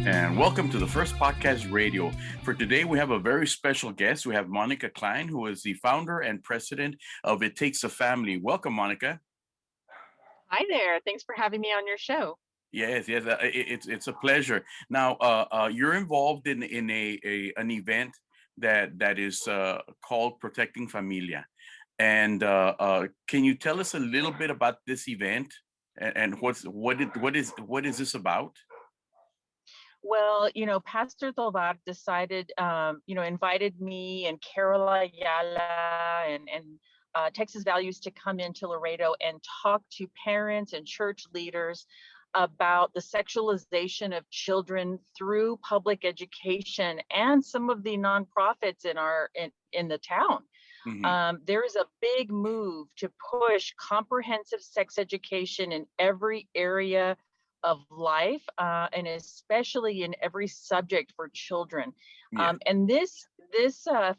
and welcome to the first podcast radio. For today, we have a very special guest. We have Monica Cline, who is the founder and president of It Takes a Family. Welcome, Monica. Hi there. Thanks for having me on your show. Yes. It's a pleasure. Now, you're involved in an event that is called Protecting Familia, and can you tell us a little bit about this event and what is this about? Well, Pastor Tovar decided, invited me and Carol Ayala and Texas Values to come into Laredo and talk to parents and church leaders about the sexualization of children through public education and some of the nonprofits in the town. Hmm. There is a big move to push comprehensive sex education in every area of life, and especially in every subject for children. Yeah. And this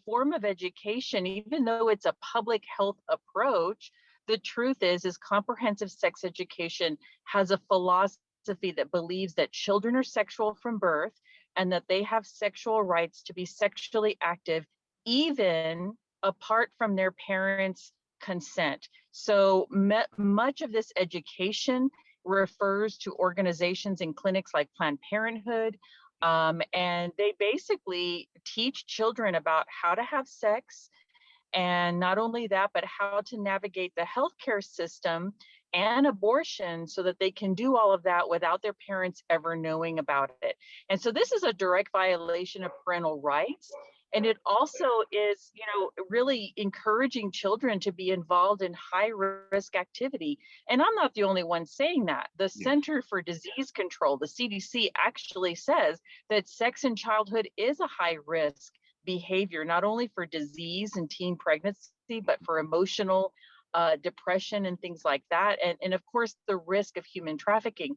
form of education, even though it's a public health approach, the truth is comprehensive sex education has a philosophy that believes that children are sexual from birth and that they have sexual rights to be sexually active, even apart from their parents' consent. So much of this education refers to organizations and clinics like Planned Parenthood, and they basically teach children about how to have sex, and not only that, but how to navigate the healthcare system and abortion so that they can do all of that without their parents ever knowing about it. And so this is a direct violation of parental rights. And it also is, really encouraging children to be involved in high risk activity. And I'm not the only one saying that. The Center for Disease Control, the CDC, actually says that sex in childhood is a high risk behavior, not only for disease and teen pregnancy, but for emotional depression and things like that. And of course, the risk of human trafficking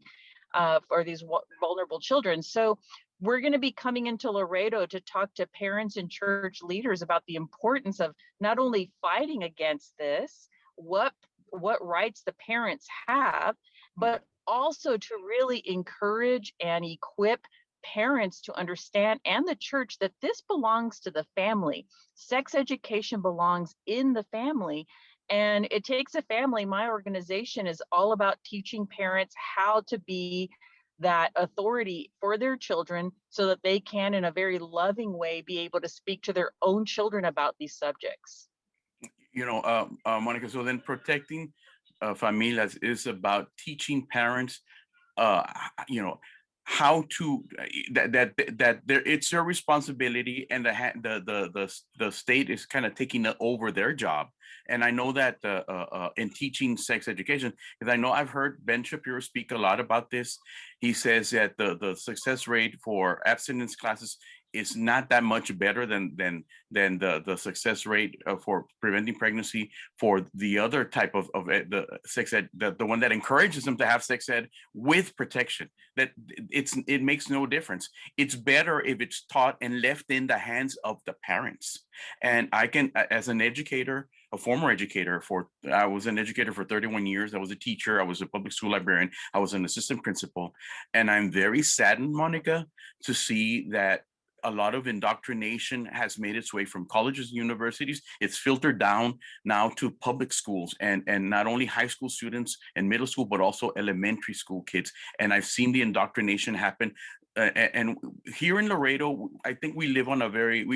for these vulnerable children. So we're going to be coming into Laredo to talk to parents and church leaders about the importance of not only fighting against this, what rights the parents have, but also to really encourage and equip parents to understand, and the church, that this belongs to the family. Sex education belongs in the family. And It Takes a Family, my organization, is all about teaching parents how to be that authority for their children so that they can, in a very loving way, be able to speak to their own children about these subjects. Monica, so then Protecting Familias is about teaching parents, uh, you know, how to that there it's their responsibility, and the state is kind of taking over their job. And I know that in teaching sex education, because I know I've heard Ben Shapiro speak a lot about this. He says that the success rate for abstinence classes is not that much better than the success rate for preventing pregnancy for the other type of the sex ed, the one that encourages them to have sex ed with protection. That it makes no difference. It's better if it's taught and left in the hands of the parents. And I can, as an educator, a former educator, I was an educator for 31 years. I was a teacher. I was a public school librarian. I was an assistant principal. And I'm very saddened, Monica, to see that a lot of indoctrination has made its way from colleges and universities. It's filtered down now to public schools, and not only high school students and middle school, but also elementary school kids. And I've seen the indoctrination happen. And here in Laredo, I think we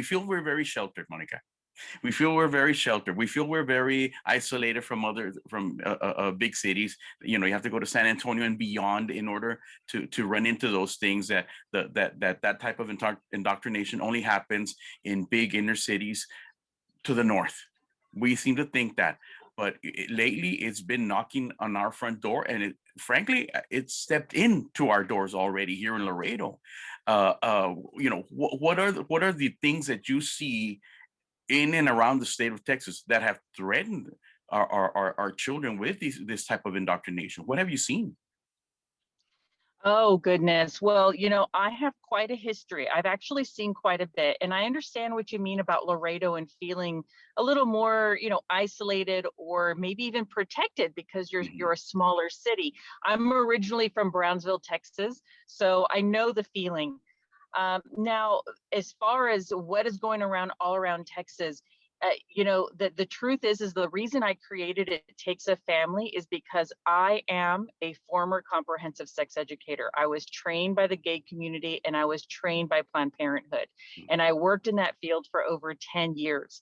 feel we're very sheltered, Monica. We feel we're very sheltered. We feel we're very isolated from big cities. You have to go to San Antonio and beyond in order to run into those things. That type of indoctrination only happens in big inner cities to the north. We seem to think that, but lately it's been knocking on our front door, and frankly, it's stepped into our doors already here in Laredo. What are the things that you see in and around the state of Texas that have threatened our children with this type of indoctrination? What have you seen? Oh, goodness. Well, I have quite a history. I've actually seen quite a bit, and I understand what you mean about Laredo and feeling a little more, isolated or maybe even protected because you're a smaller city. I'm originally from Brownsville, Texas, so I know the feeling. Now, as far as what is going around all around Texas, the truth is the reason I created It Takes a Family is because I am a former comprehensive sex educator. I was trained by the gay community and I was trained by Planned Parenthood. And I worked in that field for over 10 years.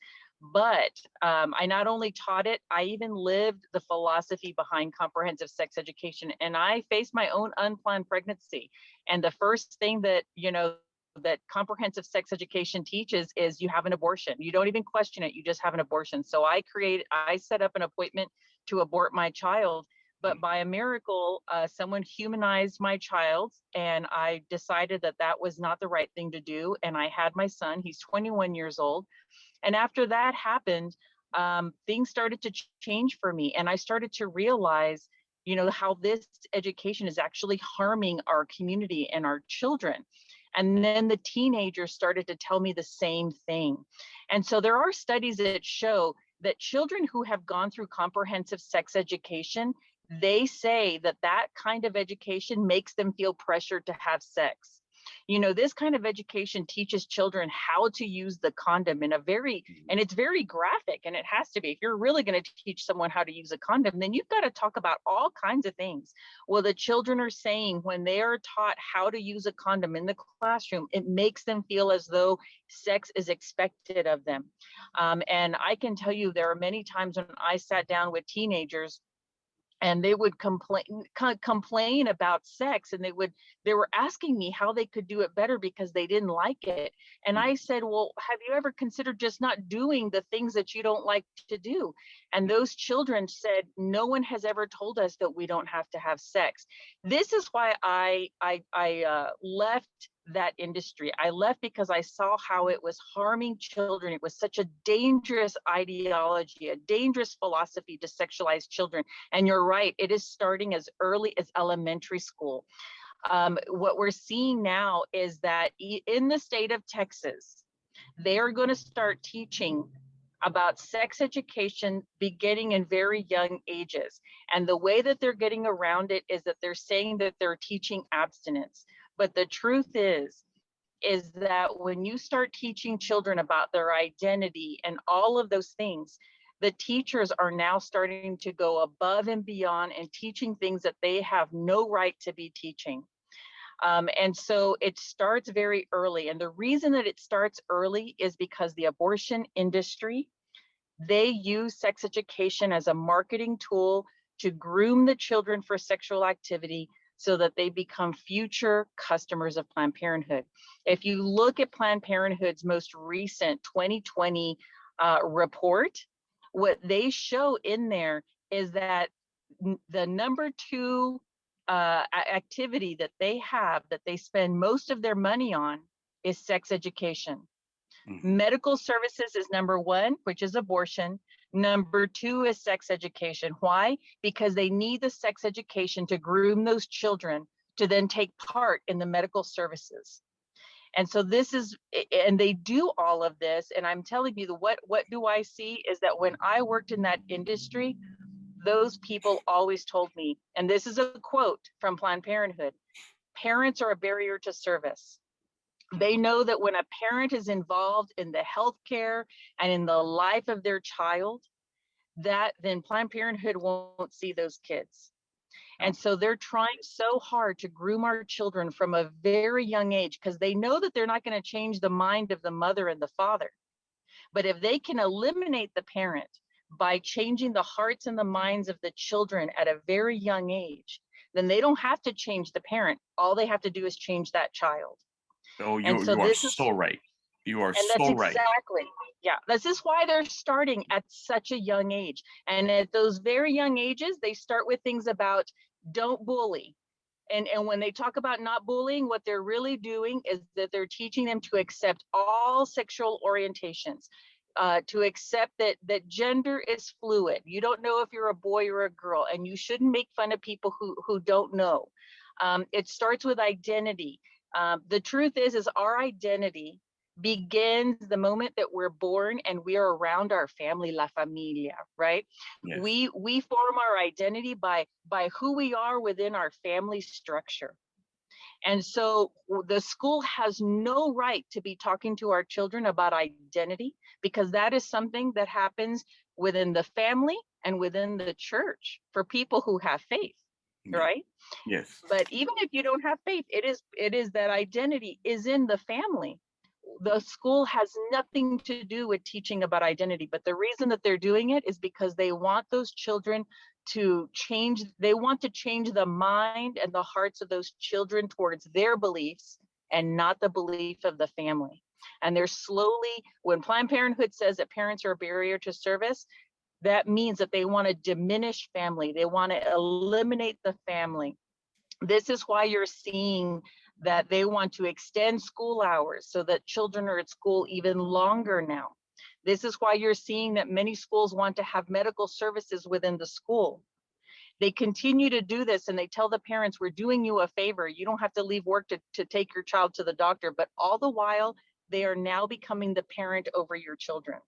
But I not only taught it, I even lived the philosophy behind comprehensive sex education. And I faced my own unplanned pregnancy. And the first thing that comprehensive sex education teaches is you have an abortion. You don't even question it. You just have an abortion. So I set up an appointment to abort my child. But by a miracle, someone humanized my child, and I decided that that was not the right thing to do. And I had my son. He's 21 years old. And after that happened, things started to change for me. And I started to realize, how this education is actually harming our community and our children. And then the teenagers started to tell me the same thing. And so there are studies that show that children who have gone through comprehensive sex education, they say that that kind of education makes them feel pressured to have sex. This kind of education teaches children how to use the condom and it's very graphic, and it has to be. If you're really going to teach someone how to use a condom, then you've got to talk about all kinds of things. Well, the children are saying when they are taught how to use a condom in the classroom, it makes them feel as though sex is expected of them. And I can tell you, there are many times when I sat down with teenagers and they would complain about sex, and they were asking me how they could do it better because they didn't like it. And I said, well, have you ever considered just not doing the things that you don't like to do? And those children said, no one has ever told us that we don't have to have sex. This is why I left that industry. I left because I saw how it was harming children. It was such a dangerous ideology, a dangerous philosophy to sexualize children. And you're right, it is starting as early as elementary school. What we're seeing now is that in the state of Texas, they are going to start teaching about sex education beginning in very young ages. And the way that they're getting around it is that they're saying that they're teaching abstinence. But the truth is that when you start teaching children about their identity and all of those things, the teachers are now starting to go above and beyond and teaching things that they have no right to be teaching. And so it starts very early. And the reason that it starts early is because the abortion industry, they use sex education as a marketing tool to groom the children for sexual activity so that they become future customers of Planned Parenthood. If you look at Planned Parenthood's most recent 2020 report, what they show in there is that the number two activity that they have, that they spend most of their money on, is sex education. Medical services is number one, which is abortion. Number two is sex education. Why? Because they need the sex education to groom those children to then take part in the medical services. And so and they do all of this. And I'm telling you, what do I see is that when I worked in that industry, those people always told me, and this is a quote from Planned Parenthood, parents are a barrier to service. They know that when a parent is involved in the healthcare and in the life of their child, then Planned Parenthood won't see those kids. And so they're trying so hard to groom our children from a very young age, because they know that they're not going to change the mind of the mother and the father. But if they can eliminate the parent by changing the hearts and the minds of the children at a very young age, then they don't have to change the parent. All they have to do is change that child. Oh, And so you are this is, so right. You are and that's so right. exactly, yeah, this is why they're starting at such a young age. And at those very young ages, they start with things about don't bully. And when they talk about not bullying, what they're really doing is that they're teaching them to accept all sexual orientations, to accept that gender is fluid. You don't know if you're a boy or a girl, and you shouldn't make fun of people who don't know. It starts with identity. The truth is our identity begins the moment that we're born and we are around our family, la familia, right? Yes. We form our identity by who we are within our family structure. And so the school has no right to be talking to our children about identity, because that is something that happens within the family and within the church for people who have faith, Yeah. right? Yes. But even if you don't have faith, it is that identity is in the family. The school has nothing to do with teaching about identity, but the reason that they're doing it is because they want those children to change. They want to change the mind and the hearts of those children towards their beliefs and not the belief of the family. And they're slowly, when Planned Parenthood says that parents are a barrier to service, that means that they want to diminish family. They want to eliminate the family. This is why you're seeing that they want to extend school hours so that children are at school even longer now. This is why you're seeing that many schools want to have medical services within the school. They continue to do this and they tell the parents, we're doing you a favor. You don't have to leave work to take your child to the doctor. But all the while, they are now becoming the parent over your children.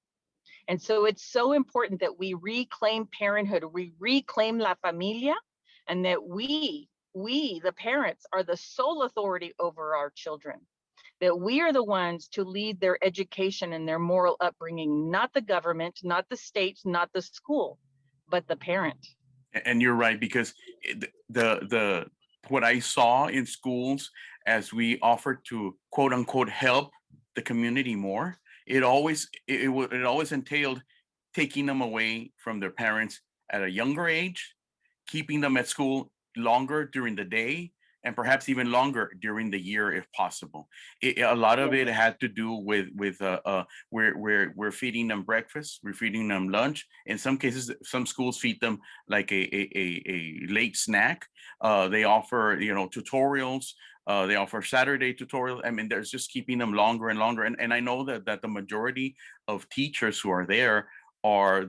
And so it's so important that we reclaim parenthood, we reclaim la familia, and that we, the parents, are the sole authority over our children. That we are the ones to lead their education and their moral upbringing, not the government, not the state, not the school, but the parent. And you're right, because the what I saw in schools as we offered to quote unquote help the community more, it always entailed taking them away from their parents at a younger age, keeping them at school longer during the day, and perhaps even longer during the year if possible. A lot of it Yes. had to do with we're feeding them breakfast, we're feeding them lunch. In some cases, some schools feed them like a late snack. They offer tutorials. They offer Saturday tutorials. I mean, there's just keeping them longer and longer. And I know that the majority of teachers who are there are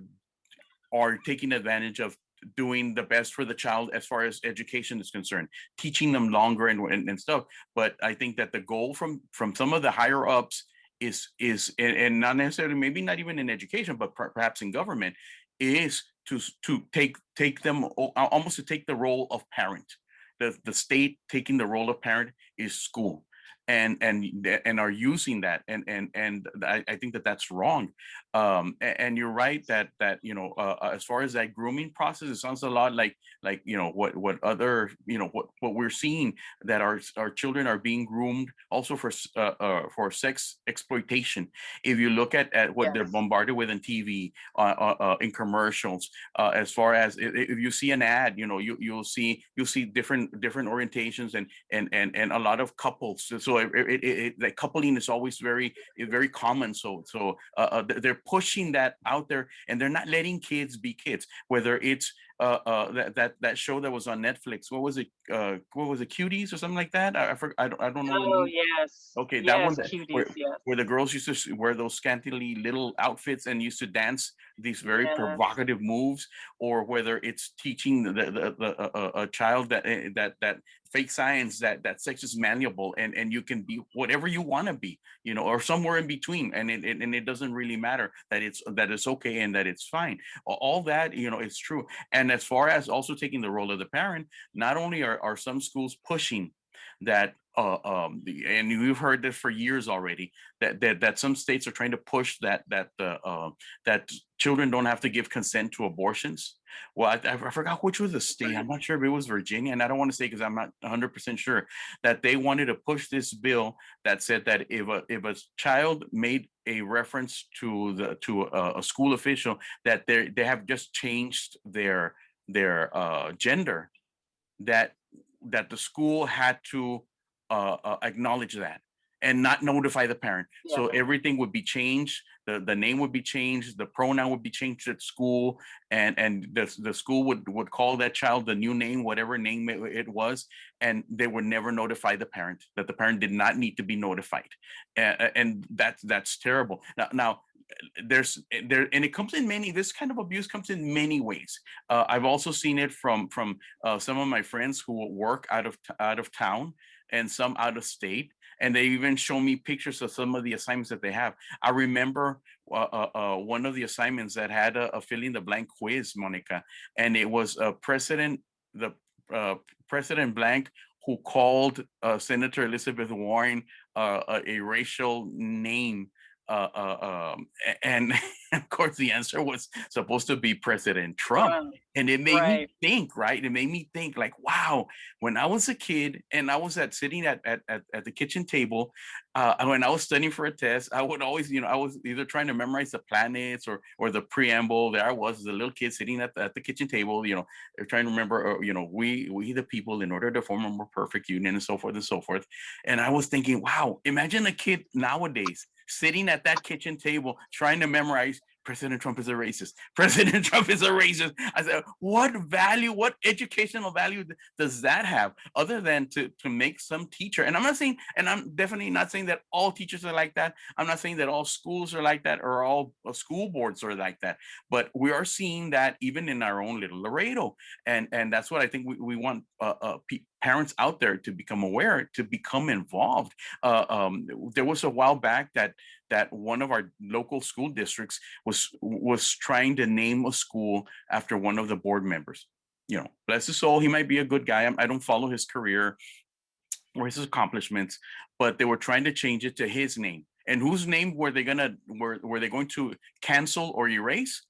taking advantage of doing the best for the child as far as education is concerned, teaching them longer and stuff. But I think that the goal from some of the higher ups and not necessarily, maybe not even in education, but perhaps in government, is to take them almost to take the role of parent. The state taking the role of parent is school, and are using that, and I think that that's wrong. And you're right that as far as that grooming process, it sounds a lot like what other what we're seeing, that our children are being groomed also for sex exploitation. If you look at what they're Yes. bombarded with in TV, in commercials, as far as if you see an ad, you'll see different orientations and a lot of couples. So the coupling is always very common. They're pushing that out there, and they're not letting kids be kids. Whether it's that show that was on Netflix, what was it? What was it? Cuties or something like that? I don't know the Oh, name. yes. Okay, that one Yes, cuties. where Yes. the girls used to wear those scantily little outfits and used to dance these very Yes. provocative moves, or whether it's teaching a child that fake science, that sex is malleable, and you can be whatever you want to be, or somewhere in between, and it doesn't really matter, that it's okay and that it's fine. All that is true. And as far as also taking the role of the parent, not only are some schools pushing that and we've heard this for years already, that some states are trying to push that children don't have to give consent to abortions. Well, I forgot which was the state. I'm not sure if it was Virginia, and I don't want to say because I'm not 100% sure, that they wanted to push this bill that said that if a child made a reference to a school official, that they have just changed their gender, that the school had to acknowledge that and not notify the parent. Yeah. So everything would be changed. The name would be changed. The pronoun would be changed at school, and the school would call that child the new name, whatever name it was, and they would never notify the parent, that the parent did not need to be notified, and that's terrible. Now and it comes in many. This kind of abuse comes in many ways. I've also seen it from some of my friends who work out of town, and some out of state, and they even show me pictures of some of the assignments that they have. I remember one of the assignments that had a fill in the blank quiz, Monica, and it was the president blank who called Senator Elizabeth Warren a racial name. And of course, the answer was supposed to be President Trump. Wow. And it made me Right. think, right? It made me think like, wow, when I was a kid and I was sitting at the kitchen table, when I was studying for a test, I would always, I was either trying to memorize the planets or the preamble. There I was as a little kid sitting at the kitchen table, trying to remember, we the people, in order to form a more perfect union, and so forth and so forth. And I was thinking, wow, imagine a kid nowadays sitting at that kitchen table trying to memorize President Trump is a racist. President Trump is a racist. I said, what value, what educational value does that have, other than to make some teacher? And I'm not saying, and I'm definitely not saying that all teachers are like that. I'm not saying that all schools are like that or all school boards are like that. But we are seeing that even in our own little Laredo, and that's what I think we want parents out there to become aware, to become involved. There was a while back that one of our local school districts was trying to name a school after one of the board members. Bless his soul, he might be a good guy. I don't follow his career or his accomplishments, but they were trying to change it to his name. And whose name were they going to cancel or erase?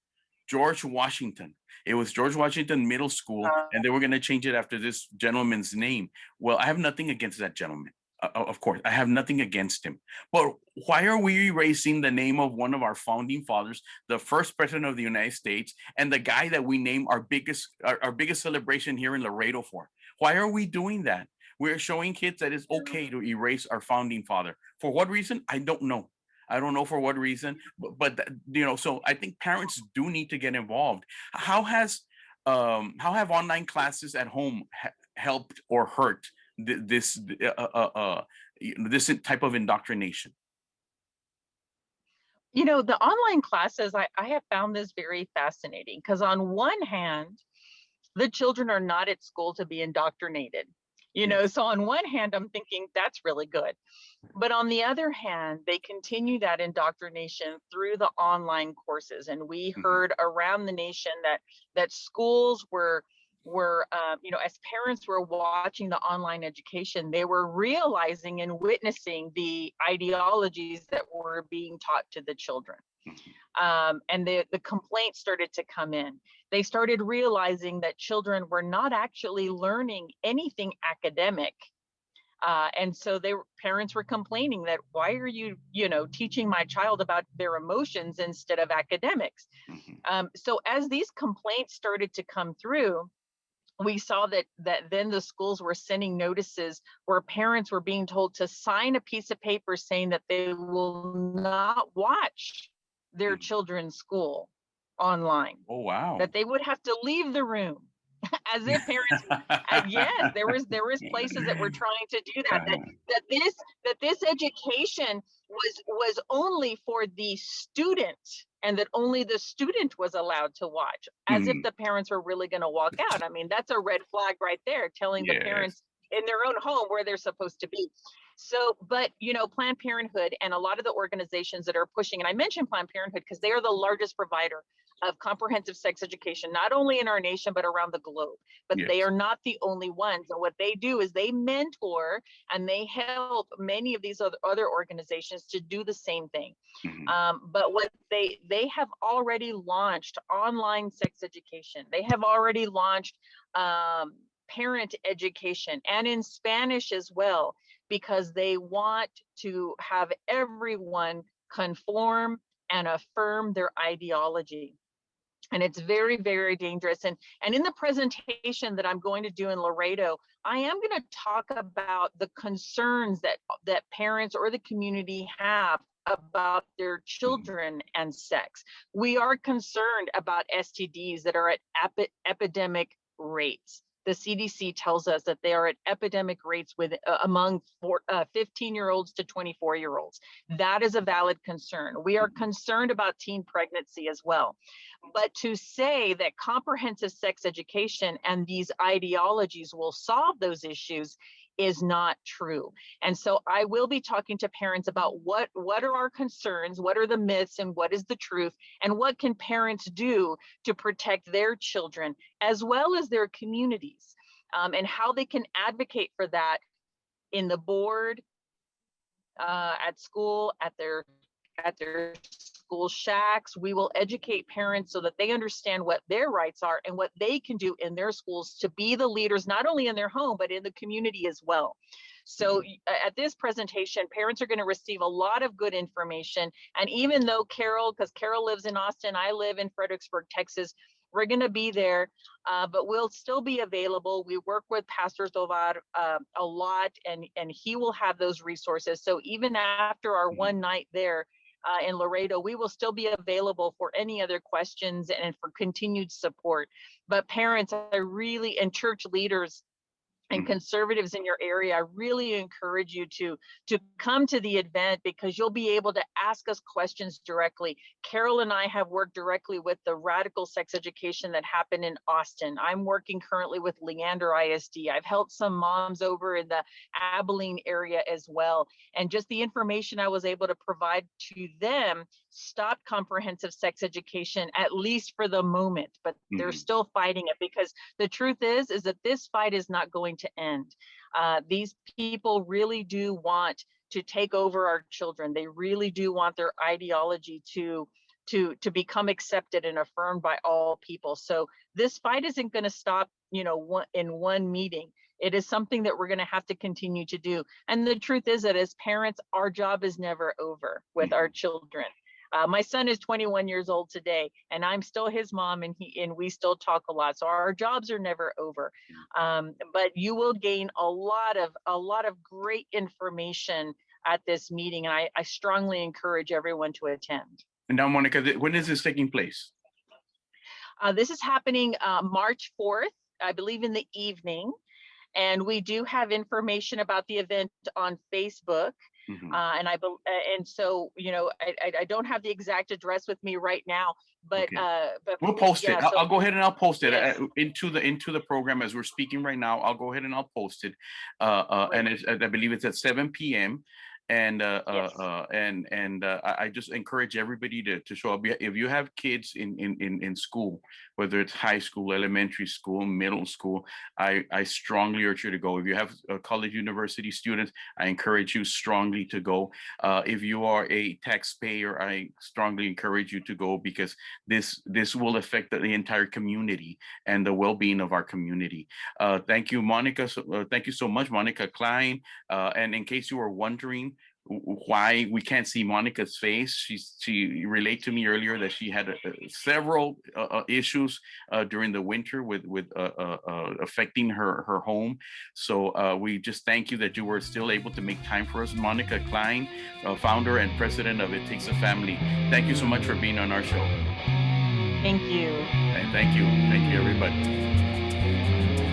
George Washington. It was George Washington Middle School, and they were going to change it after this gentleman's name. Well, I have nothing against that gentleman. Of course, I have nothing against him. But why are we erasing the name of one of our founding fathers, the first president of the United States, and the guy that we name our biggest celebration here in Laredo for? Why are we doing that? We're showing kids that it's okay to erase our founding father. For what reason? I don't know. I don't know for what reason, but so I think parents do need to get involved. How have online classes at home helped or hurt this this type of indoctrination? The online classes, I have found this very fascinating because on one hand, the children are not at school to be indoctrinated. Yes. So on one hand, I'm thinking that's really good. But on the other hand, they continue that indoctrination through the online courses. And we Mhm. heard around the nation that schools were as parents were watching the online education, they were realizing and witnessing the ideologies that were being taught to the children. Mhm. And the complaints started to come in. They started realizing that children were not actually learning anything academic. And so parents were complaining that, why are you, teaching my child about their emotions instead of academics? Mhm. So as these complaints started to come through, we saw that then the schools were sending notices where parents were being told to sign a piece of paper saying that they will not watch their Mhm. children's school online, Oh, wow. that they would have to leave the room. As if parents, yes, there was places that were trying to do that. That Uh-huh. that this that this education was only for the student, and that only the student was allowed to watch, as if Mhm. the parents were really going to walk out. I mean, that's a red flag right there, telling the Yes. parents in their own home where they're supposed to be. So, but Planned Parenthood and a lot of the organizations that are pushing, and I mentioned Planned Parenthood because they are the largest provider of comprehensive sex education, not only in our nation, but around the globe. But they Yes. are not the only ones. And what they do is they mentor and they help many of these other organizations to do the same thing. Mhm. But what they have already launched online sex education. They have already launched parent education, and in Spanish as well, because they want to have everyone conform and affirm their ideology. And it's very, very dangerous. And in the presentation that I'm going to do in Laredo, I am going to talk about the concerns that parents or the community have about their Mhm. children and sex. We are concerned about STDs that are at epidemic rates. The CDC tells us that they are at epidemic rates among 15-year-olds to 24-year-olds. That is a valid concern. We are Mhm. concerned about teen pregnancy as well. But to say that comprehensive sex education and these ideologies will solve those issues is not true. And so I will be talking to parents about what are our concerns, what are the myths, and what is the truth, and what can parents do to protect their children as well as their communities. and how they can advocate for that in the board, at school, at their school shacks. We will educate parents so that they understand what their rights are and what they can do in their schools to be the leaders, not only in their home, but in the community as well. So at this presentation, parents are going to receive a lot of good information. And even though because Carol lives in Austin, I live in Fredericksburg, Texas, we're going to be there, but we'll still be available. We work with Pastor Tovar a lot, and he will have those resources. So even after our one night there in Laredo, we will still be available for any other questions and for continued support. But parents, and church leaders and conservatives in your area, I really encourage you to come to the event, because you'll be able to ask us questions directly. Carol and I have worked directly with the radical sex education that happened in Austin. I'm working currently with Leander ISD. I've helped some moms over in the Abilene area as well. And just the information I was able to provide to them stopped comprehensive sex education, at least for the moment, but they're still fighting it, because the truth is that this fight is not going to end. These people really do want to take over our children. They really do want their ideology to become accepted and affirmed by all people. So this fight isn't going to stop, in one meeting. It is something that we're going to have to continue to do. And the truth is that as parents, our job is never over with our children. My son is 21 years old today, and I'm still his mom, and we still talk a lot. So our jobs are never over. But you will gain a lot of great information at this meeting, and I strongly encourage everyone to attend. And now, Monica, when is this taking place? This is happening March 4th, I believe, in the evening. And we do have information about the event on Facebook. And so, I don't have the exact address with me right now, but we'll post it. I'll go ahead and I'll post it into the program as we're speaking right now. I'll go ahead and I'll post it. And I believe it's at 7 p.m. And I just encourage everybody to show up. If you have kids in school, whether it's high school, elementary school, middle school, I strongly urge you to go. If you have college, university students, I encourage you strongly to go. If you are a taxpayer, I strongly encourage you to go, because this will affect the entire community and the well-being of our community. Thank you, Monica. Thank you so much, Monica Cline. And in case you were wondering why we can't see Monica's face, she relayed to me earlier that she had several issues during the winter with affecting her home. So we just thank you that you were still able to make time for us. Monica Cline, founder and president of It Takes a Family. Thank you so much for being on our show. Thank you. And thank you everybody.